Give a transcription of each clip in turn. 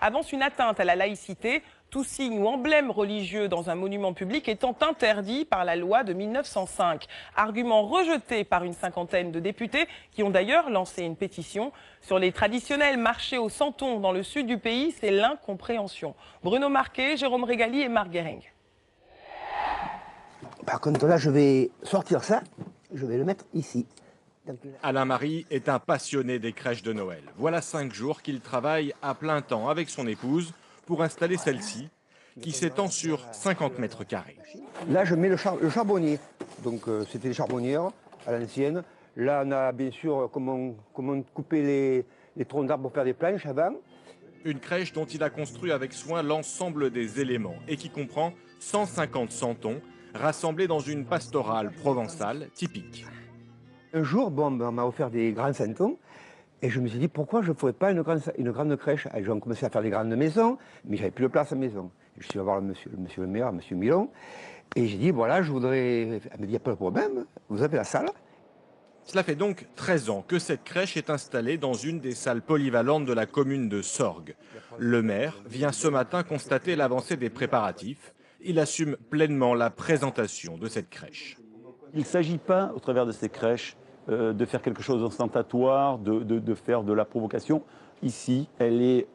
avance une atteinte à la laïcité, tout signe ou emblème religieux dans un monument public étant interdit par la loi de 1905. Argument rejeté par une cinquantaine de députés qui ont d'ailleurs lancé une pétition. Sur les traditionnels marchés au Santon dans le sud du pays, c'est l'incompréhension. Bruno Marquet, Jérôme Régali et Marc Guéring. Par contre, là, je vais sortir ça, je vais le mettre ici. Alain Marie est un passionné des crèches de Noël. Voilà 5 jours qu'il travaille à plein temps avec son épouse pour installer celle-ci, qui s'étend sur 50 mètres carrés. Là, je mets le charbonnier. Donc, c'était les charbonnières à l'ancienne. Là, on a bien sûr comment couper les troncs d'arbres pour faire des planches avant. Une crèche dont il a construit avec soin l'ensemble des éléments et qui comprend 150 santons rassemblés dans une pastorale provençale typique. Un jour, bon, on m'a offert des grands santons et je me suis dit pourquoi je ne ferais pas une grande crèche. Ils ont commencé à faire des grandes maisons, mais j'avais plus de place à la maison. Je suis allé voir monsieur le maire, monsieur Milon, et j'ai dit voilà, je voudrais. Elle me dit il n'y a pas de problème, vous avez la salle. Cela fait donc 13 ans que cette crèche est installée dans une des salles polyvalentes de la commune de Sorgues. Le maire vient ce matin constater l'avancée des préparatifs. Il assume pleinement la présentation de cette crèche. Il ne s'agit pas, au travers de ces crèches, de faire quelque chose d'ostentatoire, de faire de la provocation. Ici, elle est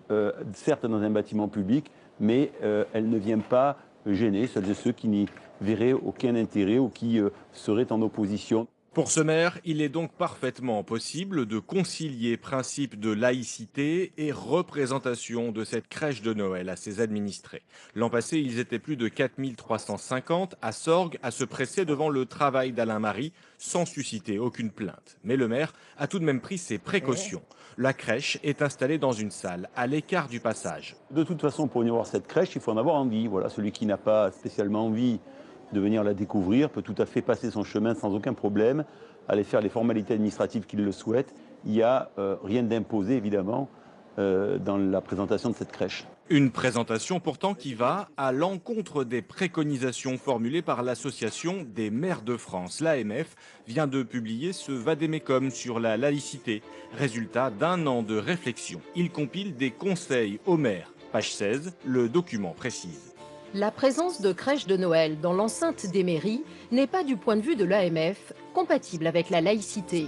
certes dans un bâtiment public, mais elle ne vient pas gêner celles et ceux qui n'y verraient aucun intérêt ou qui seraient en opposition. Pour ce maire, il est donc parfaitement possible de concilier principe de laïcité et représentation de cette crèche de Noël à ses administrés. L'an passé, ils étaient plus de 4350 à Sorgues à se presser devant le travail d'Alain Marie sans susciter aucune plainte. Mais le maire a tout de même pris ses précautions. La crèche est installée dans une salle à l'écart du passage. De toute façon, pour venir voir cette crèche, il faut en avoir envie. Voilà, celui qui n'a pas spécialement envie de venir la découvrir peut tout à fait passer son chemin sans aucun problème, aller faire les formalités administratives qu'il le souhaite. Il n'y a rien d'imposé, évidemment, dans la présentation de cette crèche. Une présentation pourtant qui va à l'encontre des préconisations formulées par l'Association des maires de France. L'AMF vient de publier ce vade-mecum sur la laïcité, résultat d'un an de réflexion. Il compile des conseils aux maires. Page 16, le document précise. La présence de crèches de Noël dans l'enceinte des mairies n'est pas, du point de vue de l'AMF, compatible avec la laïcité.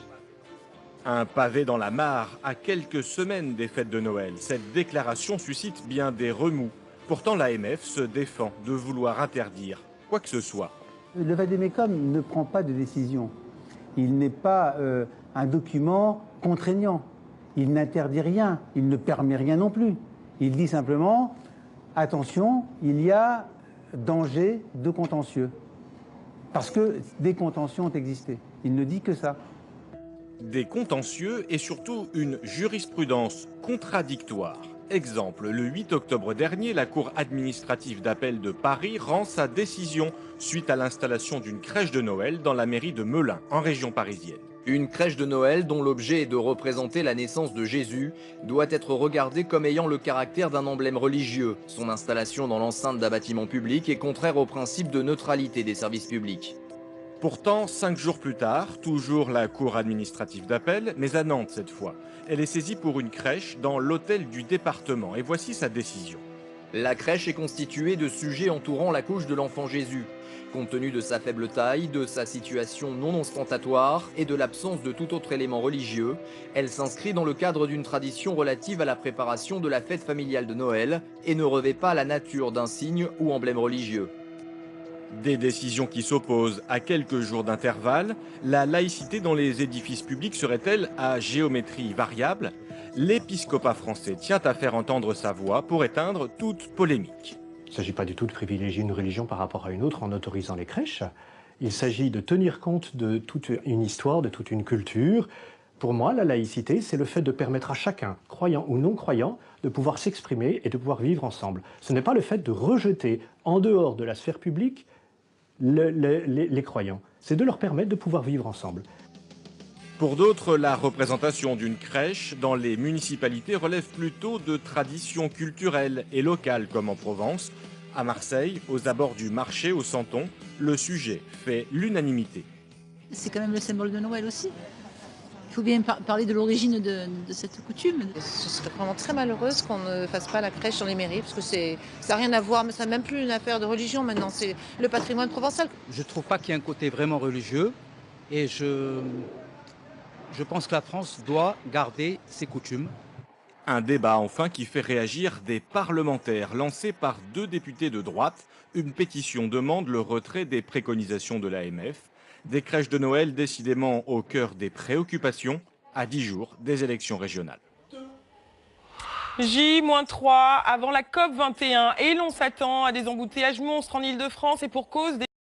Un pavé dans la mare à quelques semaines des fêtes de Noël. Cette déclaration suscite bien des remous. Pourtant, l'AMF se défend de vouloir interdire quoi que ce soit. Le vade-mecum ne prend pas de décision. Il n'est pas un document contraignant. Il n'interdit rien. Il ne permet rien non plus. Il dit simplement attention, il y a danger de contentieux. Parce que des contentieux ont existé. Il ne dit que ça. Des contentieux et surtout une jurisprudence contradictoire. Exemple, le 8 octobre dernier, la Cour administrative d'appel de Paris rend sa décision suite à l'installation d'une crèche de Noël dans la mairie de Melun, en région parisienne. Une crèche de Noël dont l'objet est de représenter la naissance de Jésus doit être regardée comme ayant le caractère d'un emblème religieux. Son installation dans l'enceinte d'un bâtiment public est contraire au principe de neutralité des services publics. Pourtant, 5 jours plus tard, toujours la Cour administrative d'appel, mais à Nantes cette fois. Elle est saisie pour une crèche dans l'hôtel du département et voici sa décision. La crèche est constituée de sujets entourant la couche de l'enfant Jésus. Compte tenu de sa faible taille, de sa situation non ostentatoire et de l'absence de tout autre élément religieux, elle s'inscrit dans le cadre d'une tradition relative à la préparation de la fête familiale de Noël et ne revêt pas la nature d'un signe ou emblème religieux. Des décisions qui s'opposent à quelques jours d'intervalle. La laïcité dans les édifices publics serait-elle à géométrie variable? L'épiscopat français tient à faire entendre sa voix pour éteindre toute polémique. Il ne s'agit pas du tout de privilégier une religion par rapport à une autre en autorisant les crèches. Il s'agit de tenir compte de toute une histoire, de toute une culture. Pour moi, la laïcité, c'est le fait de permettre à chacun, croyant ou non croyant, de pouvoir s'exprimer et de pouvoir vivre ensemble. Ce n'est pas le fait de rejeter en dehors de la sphère publique les croyants. C'est de leur permettre de pouvoir vivre ensemble. Pour d'autres, la représentation d'une crèche dans les municipalités relève plutôt de traditions culturelles et locales comme en Provence. À Marseille, aux abords du marché au Santon, le sujet fait l'unanimité. C'est quand même le symbole de Noël aussi. faut bien parler de l'origine de cette coutume. Je serais vraiment très malheureuse qu'on ne fasse pas la crèche dans les mairies, parce que ça n'a rien à voir, mais ça n'est même plus une affaire de religion maintenant, c'est le patrimoine provençal. Je ne trouve pas qu'il y ait un côté vraiment religieux, et je pense que la France doit garder ses coutumes. Un débat enfin qui fait réagir des parlementaires lancé par 2 députés de droite. Une pétition demande le retrait des préconisations de l'AMF. Des crèches de Noël décidément au cœur des préoccupations à 10 jours des élections régionales. J-3 avant la COP21 et l'on s'attend à des embouteillages monstres en Ile-de-France et pour cause des